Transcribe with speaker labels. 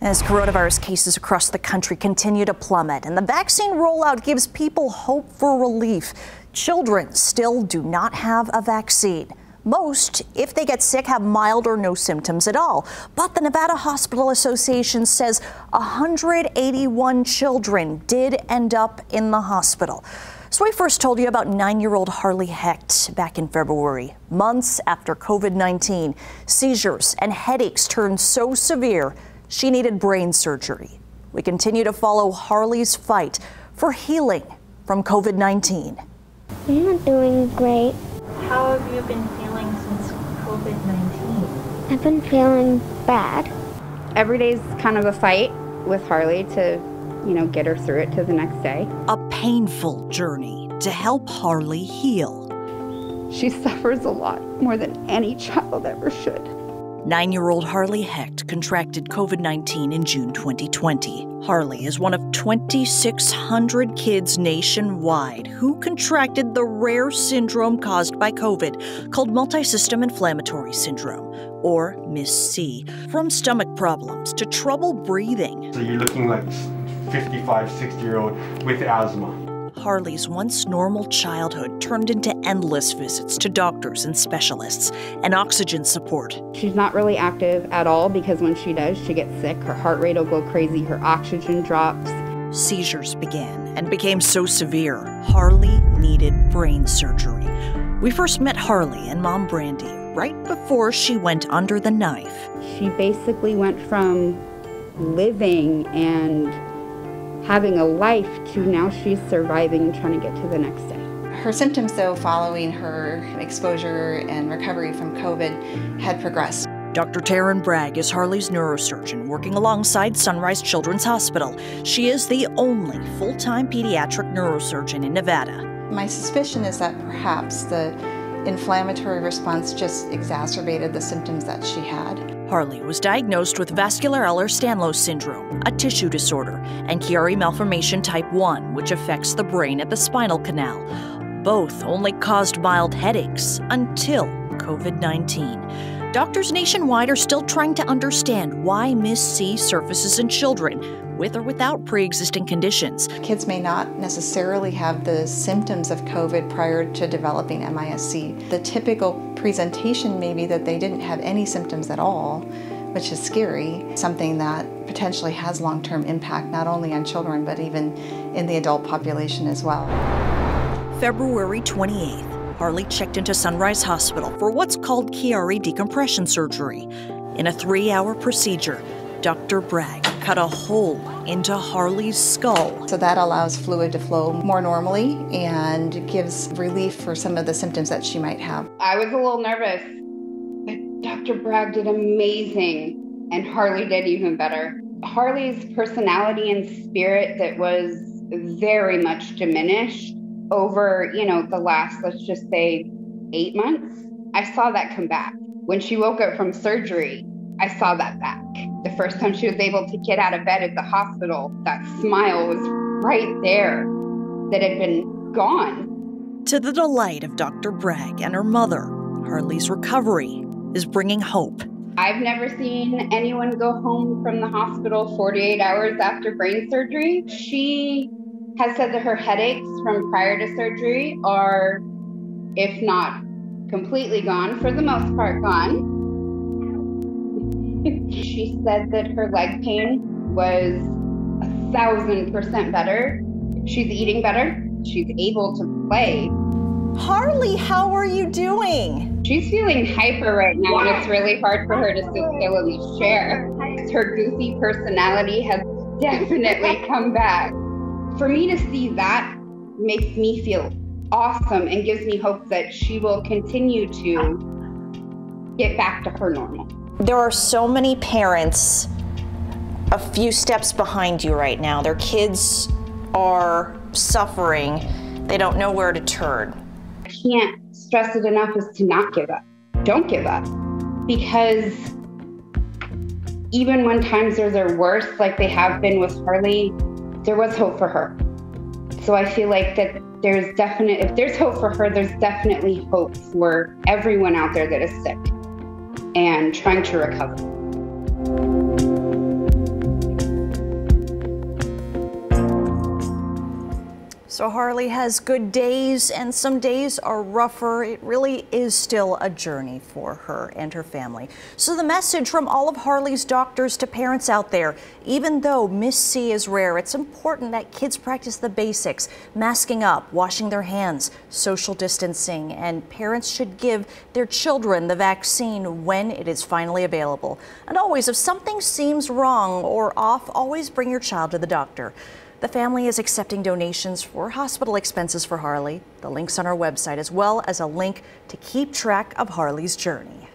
Speaker 1: As coronavirus cases across the country continue to plummet and the vaccine rollout gives people hope for relief, children still do not have a vaccine. Most, if they get sick, have mild or no symptoms at all. But the Nevada Hospital Association says 181 children did end up in the hospital. So we first told you about 9-year-old Harli Hecht back in February, months after COVID-19. Seizures and headaches turned so severe, she needed brain surgery. We continue to follow Harli's fight for healing from COVID-19.
Speaker 2: I'm not doing great.
Speaker 3: How have you been feeling since COVID-19?
Speaker 2: I've been feeling bad.
Speaker 4: Every day's kind of a fight with Harli to, get her through it to the next day.
Speaker 1: A painful journey to help Harli heal.
Speaker 4: She suffers a lot, more than any child ever should.
Speaker 1: 9-year-old Harli Hecht contracted COVID-19 in June 2020. Harli is one of 2,600 kids nationwide who contracted the rare syndrome caused by COVID called multisystem inflammatory syndrome, or MIS-C, from stomach problems to trouble breathing.
Speaker 5: So you're looking like 55, 60-year-old with asthma.
Speaker 1: Harli's once normal childhood turned into endless visits to doctors and specialists and oxygen support.
Speaker 4: She's not really active at all because when she does, she gets sick. Her heart rate will go crazy. Her oxygen drops.
Speaker 1: Seizures began and became so severe, Harli needed brain surgery. We first met Harli and Mom Brandy right before she went under the knife.
Speaker 4: She basically went from living and having a life to now she's surviving and trying to get to the next day.
Speaker 6: Her symptoms, though, following her exposure and recovery from COVID had progressed.
Speaker 1: Dr. Taryn Bragg is Harli's neurosurgeon working alongside Sunrise Children's Hospital. She is the only full-time pediatric neurosurgeon in Nevada.
Speaker 6: My suspicion is that perhaps the inflammatory response just exacerbated the symptoms that she had.
Speaker 1: Harli was diagnosed with vascular Ehlers-Danlos syndrome, a tissue disorder, and Chiari malformation type 1, which affects the brain at the spinal canal. Both only caused mild headaches until COVID-19. Doctors nationwide are still trying to understand why MIS-C surfaces in children with or without pre-existing conditions.
Speaker 6: Kids may not necessarily have the symptoms of COVID prior to developing MIS-C. The typical presentation may be that they didn't have any symptoms at all, which is scary, something that potentially has long-term impact not only on children but even in the adult population as well.
Speaker 1: February 28th, Harli checked into Sunrise Hospital for what's called Chiari decompression surgery. In a 3-hour procedure, Dr. Bragg cut a hole into Harli's skull.
Speaker 6: So that allows fluid to flow more normally and gives relief for some of the symptoms that she might have.
Speaker 4: I was a little nervous, but Dr. Bragg did amazing, and Harli did even better. Harli's personality and spirit that was very much diminished over, the last, let's just say, 8 months, I saw that come back. When she woke up from surgery, I saw that back. The first time she was able to get out of bed at the hospital, that smile was right there that had been gone.
Speaker 1: To the delight of Dr. Bragg and her mother, Harli's recovery is bringing hope.
Speaker 4: I've never seen anyone go home from the hospital 48 hours after brain surgery. She has said that her headaches from prior to surgery are, if not completely gone, for the most part gone. She said that her leg pain was 1,000% better. She's eating better. She's able to play.
Speaker 1: Harli, how are you doing?
Speaker 4: She's feeling hyper right now, and it's really hard for her to sit still in the chair. Her goofy personality has definitely come back. For me to see that makes me feel awesome and gives me hope that she will continue to get back to her normal.
Speaker 1: There are so many parents a few steps behind you right now. Their kids are suffering. They don't know where to turn.
Speaker 4: I can't stress it enough is to not give up. Don't give up. Because even when times are their worst, like they have been with Harli, there was hope for her. So I feel like that if there's hope for her, there's definitely hope for everyone out there that is sick and trying to recover.
Speaker 1: So Harli has good days and some days are rougher. It really is still a journey for her and her family. So the message from all of Harli's doctors to parents out there: even though Miss C is rare, it's important that kids practice the basics: masking up, washing their hands, social distancing, and parents should give their children the vaccine when it is finally available. And always, if something seems wrong or off, always bring your child to the doctor. The family is accepting donations for hospital expenses for Harli. The link's on our website, as well as a link to keep track of Harli's journey.